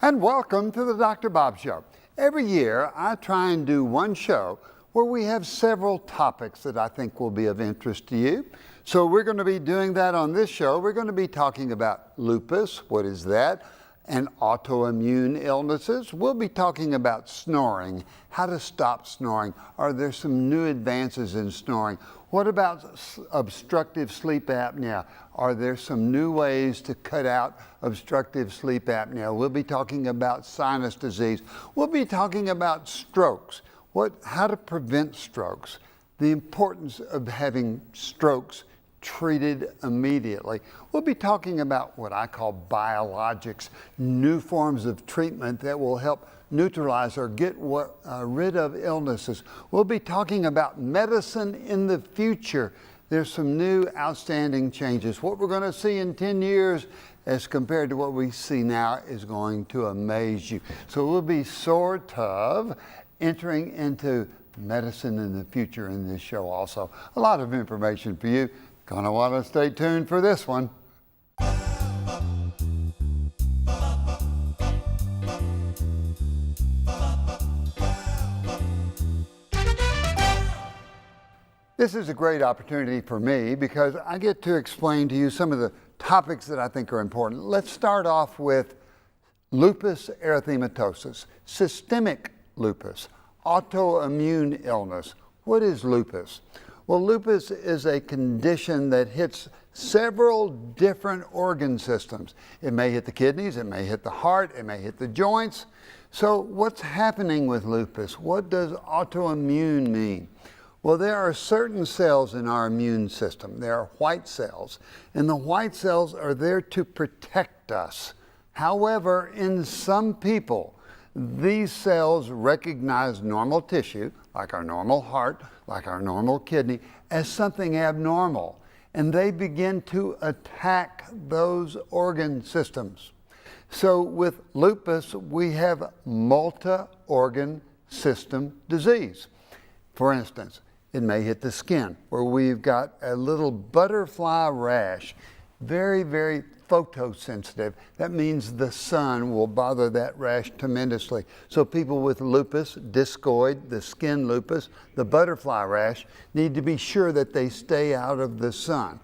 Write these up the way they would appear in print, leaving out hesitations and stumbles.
And welcome to the Dr. Bob Show. Every year, I try and do one show where we have several topics that I think will be of interest to you. So we're going to be doing that on this show. We're going to be talking about lupus, what is that, and autoimmune illnesses. We'll be talking about snoring, how to stop snoring. Are there some new advances in snoring? What about obstructive sleep apnea? Are there some new ways to cut out obstructive sleep apnea? We'll be talking about sinus disease. We'll be talking about strokes, how to prevent strokes, the importance of having strokes treated immediately. We'll be talking about what I call biologics, new forms of treatment that will help neutralize or get rid of illnesses. We'll be talking about medicine in the future. There's some new outstanding changes. What we're going to see in 10 years as compared to what we see now is going to amaze you. So we'll be sort of entering into medicine in the future in this show also. A lot of information for you. Gonna want to stay tuned for this one. This is a great opportunity for me because I get to explain to you some of the topics that I think are important. Let's start off with lupus erythematosus, systemic lupus, autoimmune illness. What is lupus? Well, lupus is a condition that hits several different organ systems. It may hit the kidneys, it may hit the heart, it may hit the joints. So what's happening with lupus? What does autoimmune mean? Well, there are certain cells in our immune system. There are white cells, and the white cells are there to protect us. However, in some people, these cells recognize normal tissue, like our normal heart, like our normal kidney, as something abnormal, and they begin to attack those organ systems. So with lupus, we have multi-organ system disease. For instance, it may hit the skin, where we've got a little butterfly rash, very, very photosensitive. That means the sun will bother that rash tremendously. So people with lupus, discoid, the skin lupus, the butterfly rash, need to be sure that they stay out of the sun.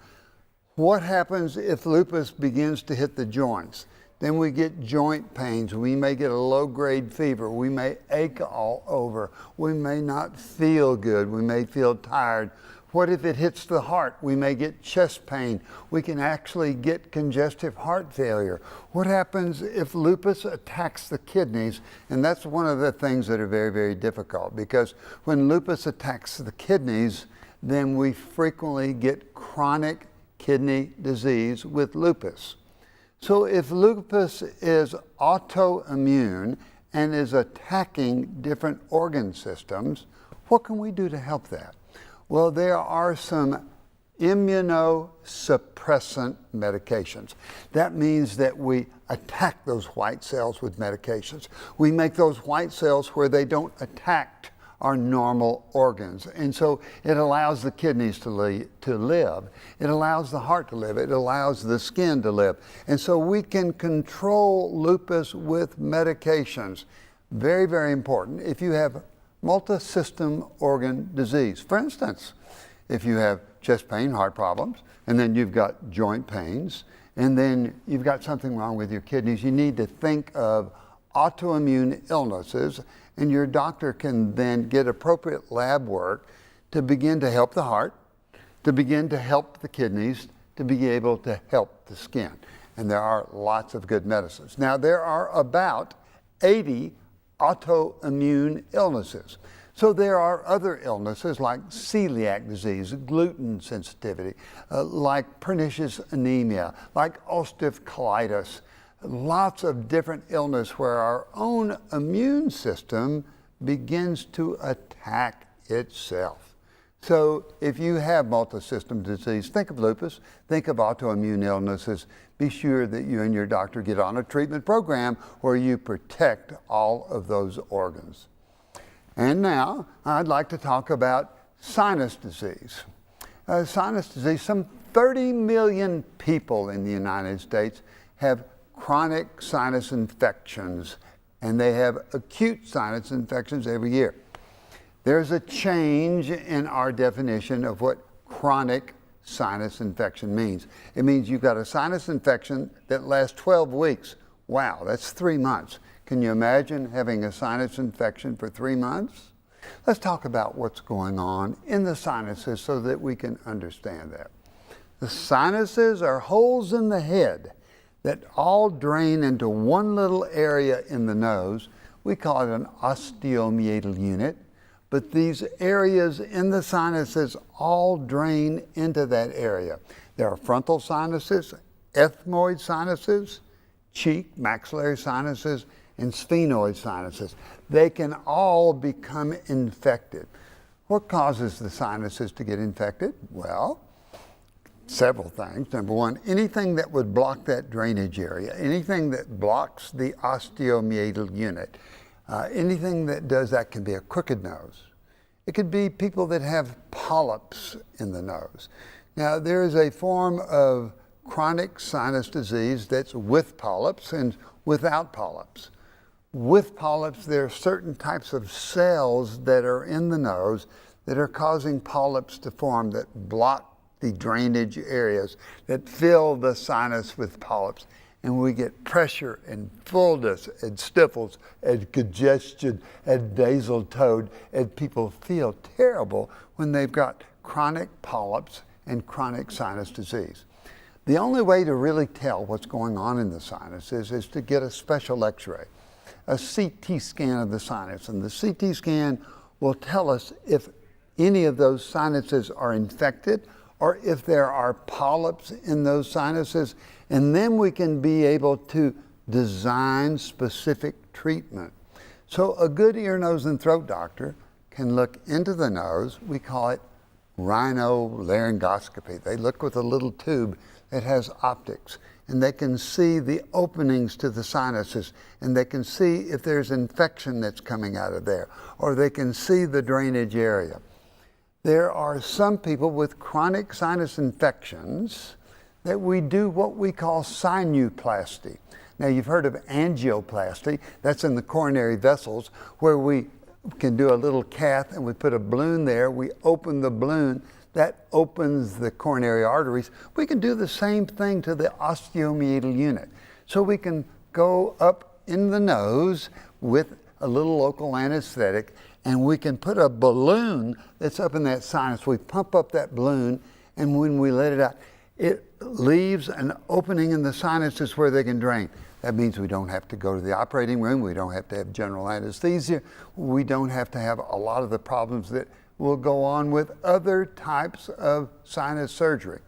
What happens if lupus begins to hit the joints? Then we get joint pains. We may get a low-grade fever. We may ache all over. We may not feel good. We may feel tired. What if it hits the heart? We may get chest pain. We can actually get congestive heart failure. What happens if lupus attacks the kidneys? And that's one of the things that are very, very difficult, because when lupus attacks the kidneys, then we frequently get chronic kidney disease with lupus. So if lupus is autoimmune and is attacking different organ systems, what can we do to help that? Well, there are some immunosuppressant medications. That means that we attack those white cells with medications. We make those white cells where they don't attack our normal organs. And so it allows the kidneys to live. It allows the heart to live. It allows the skin to live. And so we can control lupus with medications. Very, very important. If you have multi-system organ disease, for instance, if you have chest pain, heart problems, and then you've got joint pains, and then you've got something wrong with your kidneys, you need to think of autoimmune illnesses, and your doctor can then get appropriate lab work to begin to help the heart, to begin to help the kidneys, to be able to help the skin. And there are lots of good medicines. Now, there are about 80 autoimmune illnesses. So there are other illnesses like celiac disease, gluten sensitivity, like pernicious anemia, like ulcerative colitis, lots of different illness where our own immune system begins to attack itself. So if you have multi-system disease, think of lupus, think of autoimmune illnesses. Be sure that you and your doctor get on a treatment program where you protect all of those organs. And now I'd like to talk about sinus disease. Sinus disease, some 30 million people in the United States have chronic sinus infections, and they have acute sinus infections every year. There's a change in our definition of what chronic sinus infection means. It means you've got a sinus infection that lasts 12 weeks. Wow, that's 3 months. Can you imagine having a sinus infection for 3 months? Let's talk about what's going on in the sinuses so that we can understand that. The sinuses are holes in the head that all drain into one little area in the nose. We call it an osteomeatal unit. But these areas in the sinuses all drain into that area. There are frontal sinuses, ethmoid sinuses, cheek, maxillary sinuses, and sphenoid sinuses. They can all become infected. What causes the sinuses to get infected? Well, several things. Number one, anything that would block that drainage area, anything that blocks the osteomeatal unit, anything that does that. Can be a crooked nose. It could be people that have polyps in the nose. Now, there is a form of chronic sinus disease that's with polyps and without polyps. With polyps, there are certain types of cells that are in the nose that are causing polyps to form that block the drainage areas, that fill the sinus with polyps. And we get pressure and fullness and sniffles and congestion and nasal tone, and people feel terrible when they've got chronic polyps and chronic sinus disease. The only way to really tell what's going on in the sinuses is to get a special x-ray, a CT scan of the sinus. And the CT scan will tell us if any of those sinuses are infected or if there are polyps in those sinuses, and then we can be able to design specific treatment. So a good ear, nose, and throat doctor can look into the nose. We call it rhinolaryngoscopy. They look with a little tube that has optics, and they can see the openings to the sinuses, and they can see if there's infection that's coming out of there, or they can see the drainage area. There are some people with chronic sinus infections that we do what we call sinuplasty. Now, you've heard of angioplasty. That's in the coronary vessels, where we can do a little cath and we put a balloon there. We open the balloon. That opens the coronary arteries. We can do the same thing to the osteomeatal unit. So we can go up in the nose with a little local anesthetic, and we can put a balloon that's up in that sinus. We pump up that balloon, and when we let it out, it leaves an opening in the sinuses where they can drain. That means we don't have to go to the operating room. We don't have to have general anesthesia. We don't have to have a lot of the problems that will go on with other types of sinus surgery.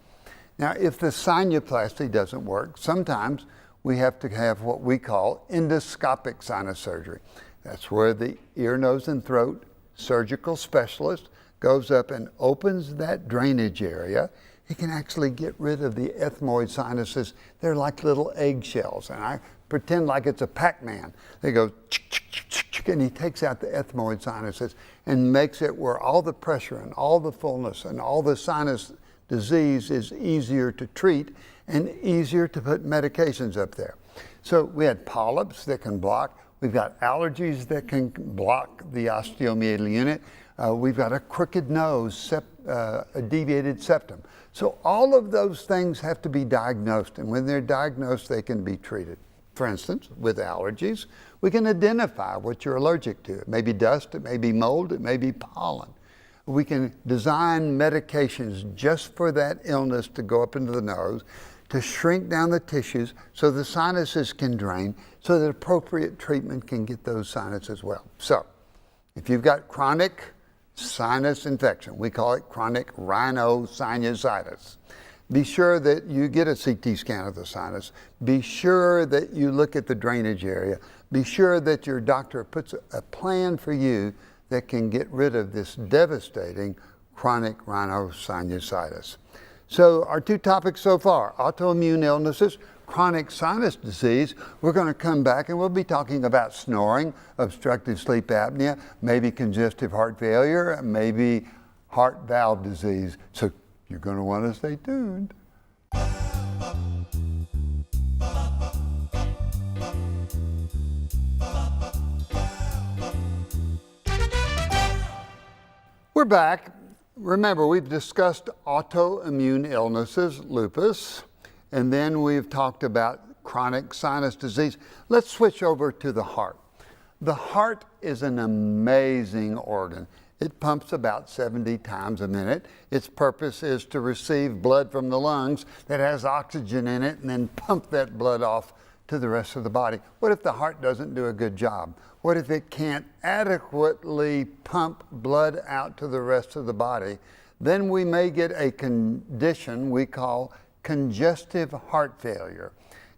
Now, if the sinuplasty doesn't work, sometimes we have to have what we call endoscopic sinus surgery. That's where the ear, nose, and throat surgical specialist goes up and opens that drainage area. He can actually get rid of the ethmoid sinuses. They're like little eggshells, and I pretend like it's a Pac-Man. They go, and he takes out the ethmoid sinuses and makes it where all the pressure and all the fullness and all the sinus disease is easier to treat and easier to put medications up there. So we had polyps that can block. We've got allergies that can block the osteomeatal unit. We've got a crooked nose, a deviated septum. So all of those things have to be diagnosed, and when they're diagnosed, they can be treated. For instance, with allergies, we can identify what you're allergic to. It may be dust, it may be mold, it may be pollen. We can design medications just for that illness to go up into the nose, to shrink down the tissues so the sinuses can drain, so that appropriate treatment can get those sinuses well. So, if you've got chronic sinus infection, we call it chronic rhinosinusitis, be sure that you get a CT scan of the sinus. Be sure that you look at the drainage area. Be sure that your doctor puts a plan for you that can get rid of this devastating chronic rhinosinusitis. So our two topics so far, autoimmune illnesses, chronic sinus disease. We're going to come back and we'll be talking about snoring, obstructive sleep apnea, maybe congestive heart failure, maybe heart valve disease. So you're going to want to stay tuned. We're back. Remember, we've discussed autoimmune illnesses, lupus, and then we've talked about chronic sinus disease. Let's switch over to the heart. The heart is an amazing organ. It pumps about 70 times a minute. Its purpose is to receive blood from the lungs that has oxygen in it and then pump that blood off to the rest of the body. What if the heart doesn't do a good job? What if it can't adequately pump blood out to the rest of the body? Then we may get a condition we call congestive heart failure.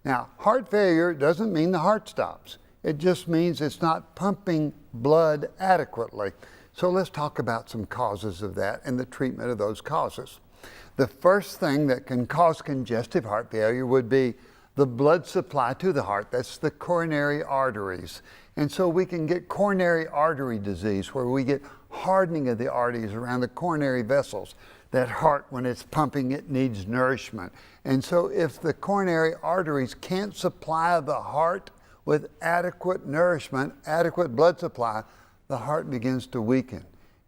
Now, heart failure doesn't mean the heart stops. It just means it's not pumping blood adequately. So let's talk about some causes of that and the treatment of those causes. The first thing that can cause congestive heart failure would be the blood supply to the heart. That's the coronary arteries. And so we can get coronary artery disease, where we get hardening of the arteries around the coronary vessels. That heart, when it's pumping, it needs nourishment. And so if the coronary arteries can't supply the heart with adequate nourishment, adequate blood supply, the heart begins to weaken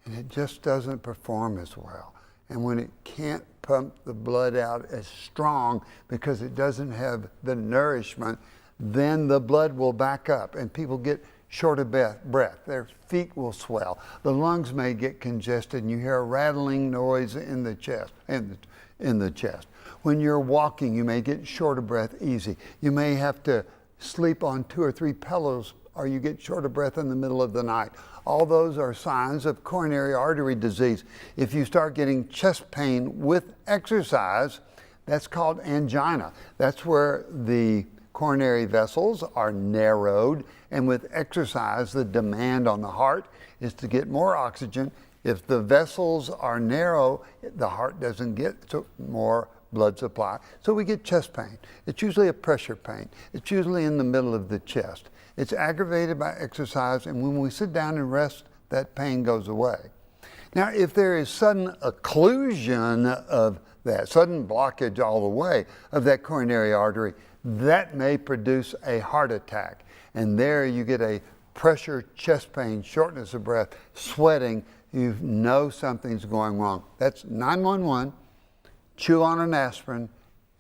and it just doesn't perform as well. And when it can't pump the blood out as strong because it doesn't have the nourishment, then the blood will back up and people get short of breath. Their feet will swell. The lungs may get congested and you hear a rattling noise in the chest. In the chest. When you're walking, you may get short of breath easy. You may have to sleep on 2 or 3 pillows, or you get short of breath in the middle of the night. All those are signs of coronary artery disease. If you start getting chest pain with exercise, that's called angina. That's where the coronary vessels are narrowed, and with exercise, the demand on the heart is to get more oxygen. If the vessels are narrow, the heart doesn't get more blood supply. So we get chest pain. It's usually a pressure pain. It's usually in the middle of the chest. It's aggravated by exercise, and when we sit down and rest, that pain goes away. Now, if there is sudden occlusion of that, sudden blockage all the way of that coronary artery, that may produce a heart attack. And there you get a pressure, chest pain, shortness of breath, sweating. You know something's going wrong. That's 911. Chew on an aspirin,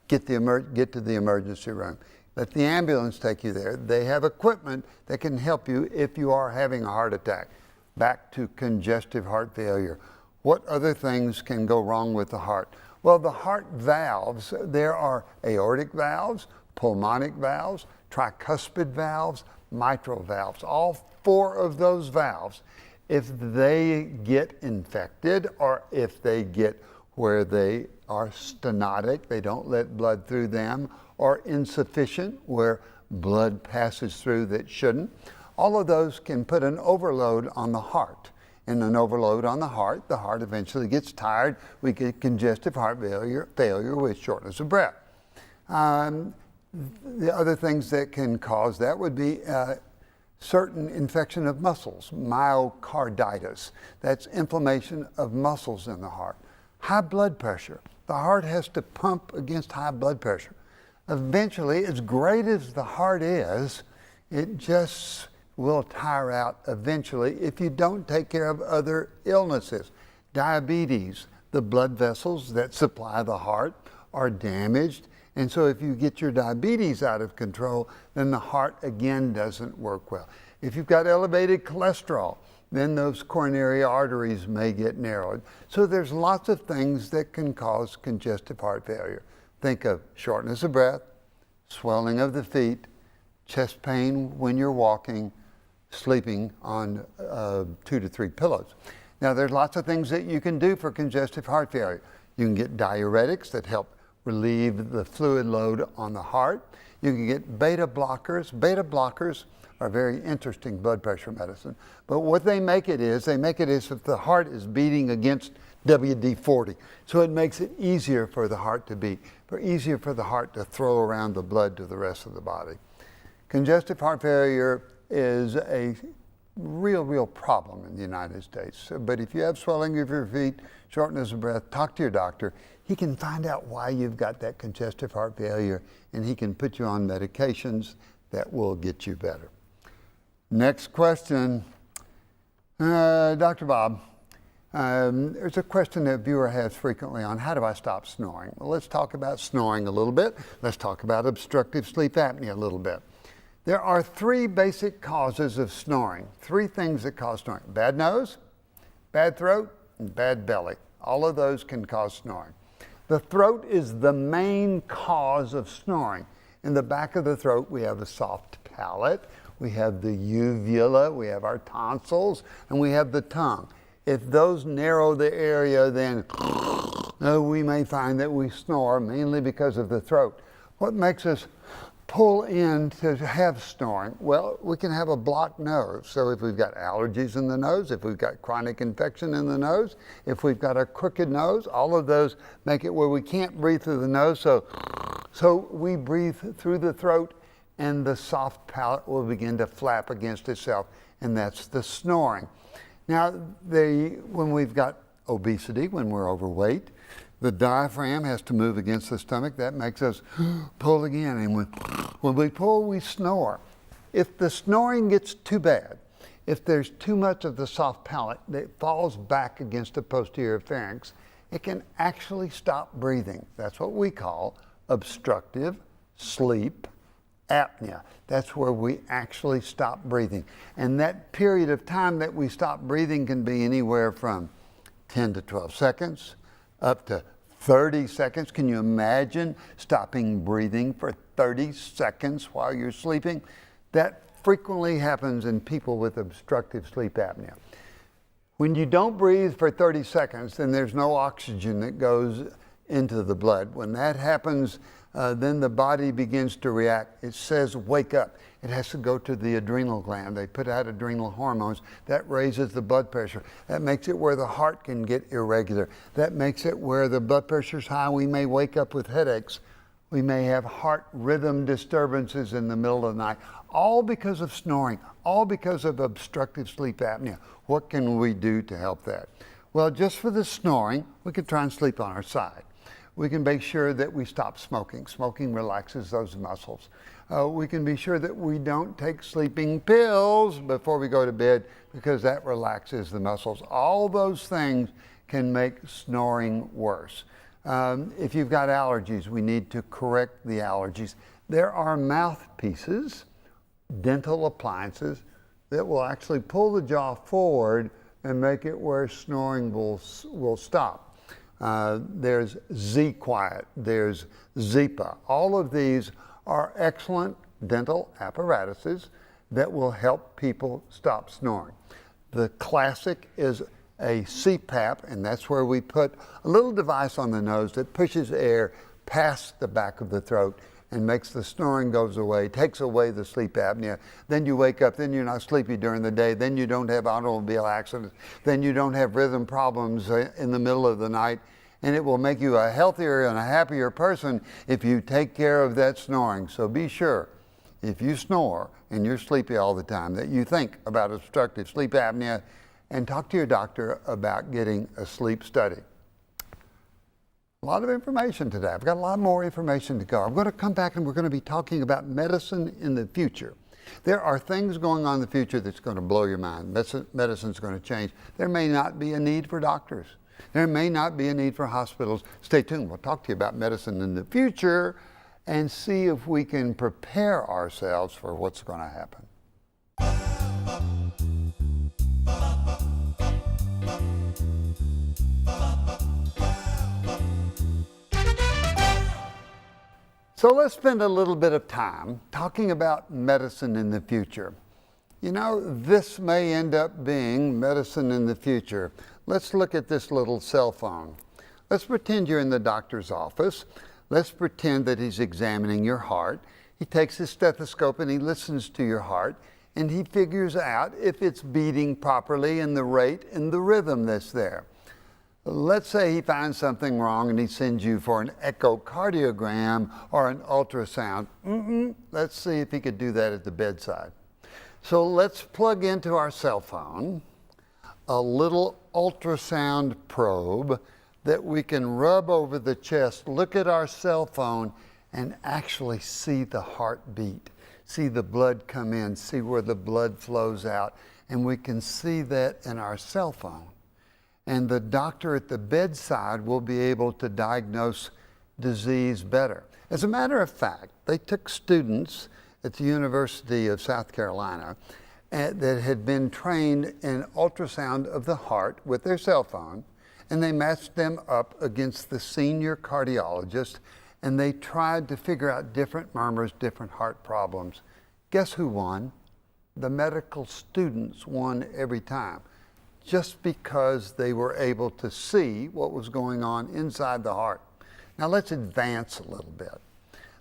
get to the emergency room. Let the ambulance take you there. They have equipment that can help you if you are having a heart attack. Back to congestive heart failure. What other things can go wrong with the heart? Well, the heart valves, there are aortic valves, pulmonic valves, tricuspid valves, mitral valves. All 4 of those valves, if they get infected or if they get where they are stenotic, they don't let blood through them, or insufficient, where blood passes through that shouldn't. All of those can put an overload on the heart. And an overload on the heart eventually gets tired. We get congestive heart failure with shortness of breath. The other things that can cause that would be certain infection of muscles, myocarditis. That's inflammation of muscles in the heart. High blood pressure. The heart has to pump against high blood pressure. Eventually, as great as the heart is, it just will tire out eventually if you don't take care of other illnesses. Diabetes, the blood vessels that supply the heart are damaged. And so if you get your diabetes out of control, then the heart again doesn't work well. If you've got elevated cholesterol, then those coronary arteries may get narrowed. So there's lots of things that can cause congestive heart failure. Think of shortness of breath, swelling of the feet, chest pain when you're walking, sleeping on 2 to 3 pillows. Now, there's lots of things that you can do for congestive heart failure. You can get diuretics that help relieve the fluid load on the heart. You can get beta blockers. Beta blockers are very interesting blood pressure medicine. But what they make it is if the heart is beating against WD-40. So it makes it easier for the heart to beat, easier for the heart to throw around the blood to the rest of the body. Congestive heart failure is a real problem in the United States. But if you have swelling of your feet, shortness of breath, talk to your doctor. He can find out why you've got that congestive heart failure, and he can put you on medications that will get you better. Next question. Dr. Bob, There's a question that a viewer has frequently on how do I stop snoring? Well, let's talk about snoring a little bit. Let's talk about obstructive sleep apnea a little bit. There are three basic causes of snoring, three things that cause snoring: bad nose, bad throat, and bad belly. All of those can cause snoring. The throat is the main cause of snoring. In the back of the throat, we have the soft palate, we have the uvula, we have our tonsils, and we have the tongue. If those narrow the area, then we may find that we snore mainly because of the throat. What makes us pull in to have snoring? Well, we can have a blocked nose. So if we've got allergies in the nose, if we've got chronic infection in the nose, if we've got a crooked nose, all of those make it where we can't breathe through the nose. So we breathe through the throat, and the soft palate will begin to flap against itself, and that's the snoring. Now, when we've got obesity, when we're overweight, the diaphragm has to move against the stomach. That makes us pull again, and when we pull, we snore. If the snoring gets too bad, if there's too much of the soft palate that falls back against the posterior pharynx, it can actually stop breathing. That's what we call obstructive sleep apnea. That's where we actually stop breathing. And that period of time that we stop breathing can be anywhere from 10 to 12 seconds up to 30 seconds. Can you imagine stopping breathing for 30 seconds while you're sleeping? That frequently happens in people with obstructive sleep apnea. When you don't breathe for 30 seconds, then there's no oxygen that goes into the blood. When that happens, then the body begins to react. It says, wake up. It has to go to the adrenal gland. They put out adrenal hormones. That raises the blood pressure. That makes it where the heart can get irregular. That makes it where the blood pressure's high. We may wake up with headaches. We may have heart rhythm disturbances in the middle of the night, all because of snoring, all because of obstructive sleep apnea. What can we do to help that? Well, just for the snoring, we can try and sleep on our side. We can make sure that we stop smoking. Smoking relaxes those muscles. We can be sure that we don't take sleeping pills before we go to bed, because that relaxes the muscles. All those things can make snoring worse. If you've got allergies, we need to correct the allergies. There are mouthpieces, dental appliances, that will actually pull the jaw forward and make it where snoring will stop. There's Z-Quiet, there's Zipa. All of these are excellent dental apparatuses that will help people stop snoring. The classic is a CPAP, and that's where we put a little device on the nose that pushes air past the back of the throat and makes the snoring goes away, takes away the sleep apnea. Then you wake up, then you're not sleepy during the day, then you don't have automobile accidents, then you don't have rhythm problems in the middle of the night, and it will make you a healthier and a happier person if you take care of that snoring. So be sure, if you snore and you're sleepy all the time, that you think about obstructive sleep apnea and talk to your doctor about getting a sleep study. A lot of information today. I've got a lot more information to go. I'm going to come back and we're going to be talking about medicine in the future. There are things going on in the future that's going to blow your mind. Medicine's going to change. There may not be a need for doctors. There may not be a need for hospitals. Stay tuned. We'll talk to you about medicine in the future and see if we can prepare ourselves for what's going to happen. So let's spend a little bit of time talking about medicine in the future. You know, this may end up being medicine in the future. Let's look at this little cell phone. Let's pretend you're in the doctor's office. Let's pretend that he's examining your heart. He takes his stethoscope and he listens to your heart, and he figures out if it's beating properly and the rate and the rhythm that's there. Let's say he finds something wrong and he sends you for an echocardiogram or an ultrasound. Let's see if he could do that at the bedside. So let's plug into our cell phone a little ultrasound probe that we can rub over the chest, look at our cell phone, and actually see the heartbeat, see the blood come in, see where the blood flows out, and we can see that in our cell phone. and the doctor at the bedside will be able to diagnose disease better. As a matter of fact, they took students at the University of South Carolina that had been trained in ultrasound of the heart with their cell phone, and they matched them up against the senior cardiologist, and they tried to figure out different murmurs, different heart problems. Guess who won? The medical students won every time, just because they were able to see what was going on inside the heart. Now let's advance a little bit.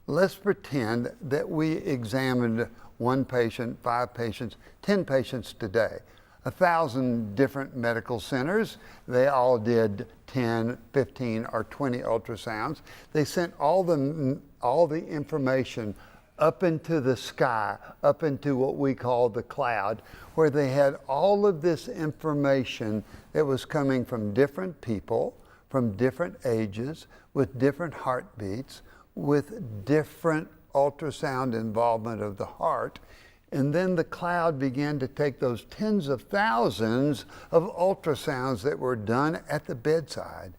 Let's pretend that we examined 1 patient, 5 patients, 10 patients today. 1,000 different medical centers. They all did 10, 15, or 20 ultrasounds. They sent all the information up into the sky, up into what we call the cloud, where they had all of this information that was coming from different people, from different ages, with different heartbeats, with different ultrasound involvement of the heart. And then the cloud began to take those tens of thousands of ultrasounds that were done at the bedside,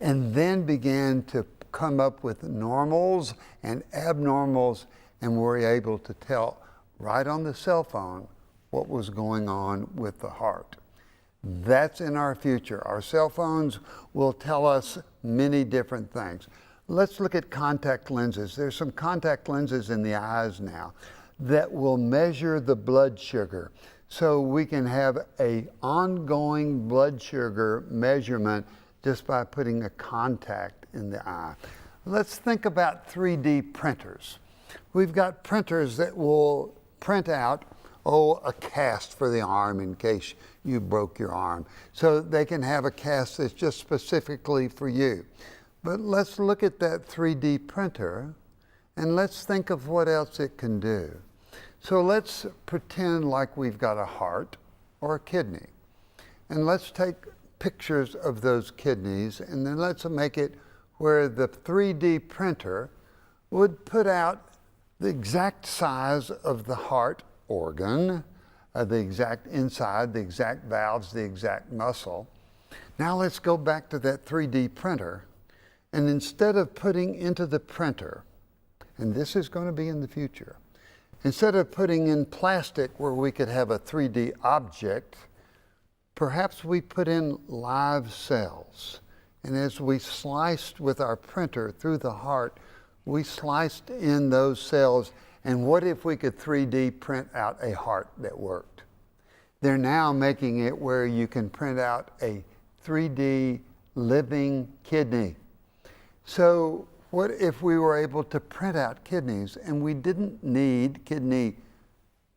and then began to come up with normals and abnormals, and were able to tell right on the cell phone what was going on with the heart. That's in our future. Our cell phones will tell us many different things. Let's look at contact lenses. There's some contact lenses in the eyes now that will measure the blood sugar, so we can have an ongoing blood sugar measurement just by putting a contact in the eye. Let's think about 3D printers. We've got printers that will print out, a cast for the arm in case you broke your arm. So they can have a cast that's just specifically for you. But let's look at that 3D printer and let's think of what else it can do. So let's pretend like we've got a heart or a kidney. And let's take pictures of those kidneys, and then let's make it where the 3D printer would put out the exact size of the heart organ, the exact inside, the exact valves, the exact muscle. Now let's go back to that 3D printer, and instead of putting into the printer, and this is going to be in the future, instead of putting in plastic where we could have a 3D object, perhaps we put in live cells. And as we sliced with our printer through the heart, we sliced in those cells, and what if we could 3D print out a heart that worked? They're now making it where you can print out a 3D living kidney. So what if we were able to print out kidneys and we didn't need kidney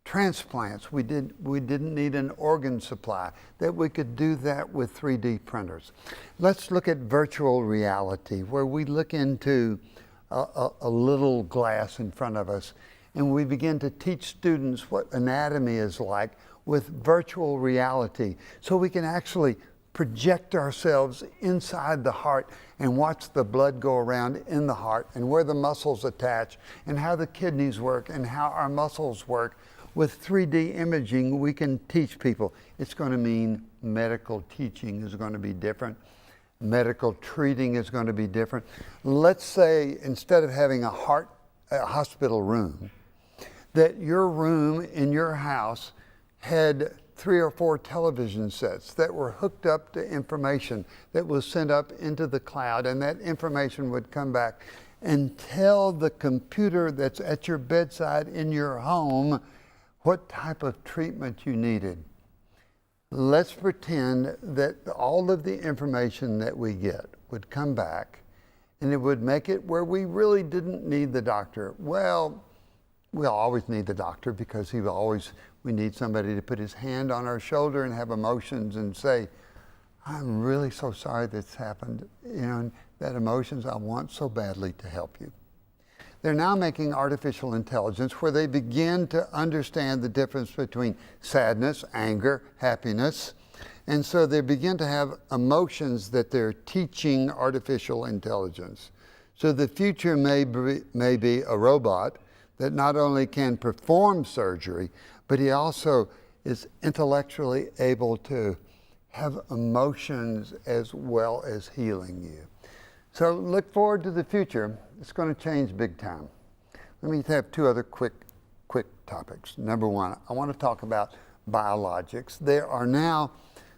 transplants, we didn't need an organ supply, that we could do that with 3D printers. Let's look at virtual reality, where we look into a little glass in front of us and we begin to teach students what anatomy is like with virtual reality, so we can actually project ourselves inside the heart and watch the blood go around in the heart and where the muscles attach and how the kidneys work and how our muscles work. With 3D imaging, we can teach people. It's going to mean medical teaching is going to be different. Medical treating is going to be different. Let's say instead of having a hospital room, that your room in your house had 3 or 4 television sets that were hooked up to information that was sent up into the cloud, and that information would come back and tell the computer that's at your bedside in your home what type of treatment you needed. Let's pretend that all of the information that we get would come back, and it would make it where we really didn't need the doctor. Well, we'll always need the doctor because we need somebody to put his hand on our shoulder and have emotions and say, I'm really so sorry that's happened. That emotions, I want so badly to help you. They're now making artificial intelligence where they begin to understand the difference between sadness, anger, happiness. And so they begin to have emotions that they're teaching artificial intelligence. So the future may be a robot that not only can perform surgery, but he also is intellectually able to have emotions as well as healing you. So look forward to the future. It's going to change big time. Let me have two other quick topics. Number one, I want to talk about biologics. There are now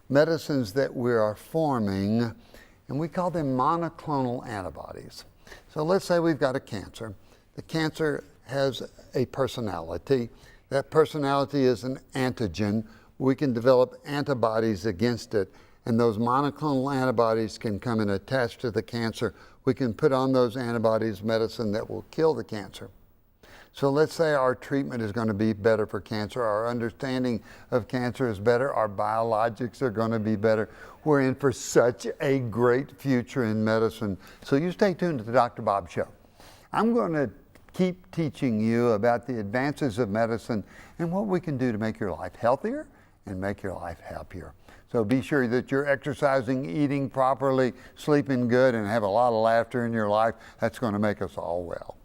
medicines that we are forming, and we call them monoclonal antibodies. So let's say we've got a cancer. The cancer has a personality. That personality is an antigen. We can develop antibodies against it, and those monoclonal antibodies can come and attach to the cancer. We can put on those antibodies medicine that will kill the cancer. So let's say our treatment is going to be better for cancer, our understanding of cancer is better, our biologics are going to be better. We're in for such a great future in medicine. So you stay tuned to the Dr. Bob Show. I'm going to keep teaching you about the advances of medicine and what we can do to make your life healthier and make your life happier. So be sure that you're exercising, eating properly, sleeping good, and have a lot of laughter in your life. That's going to make us all well.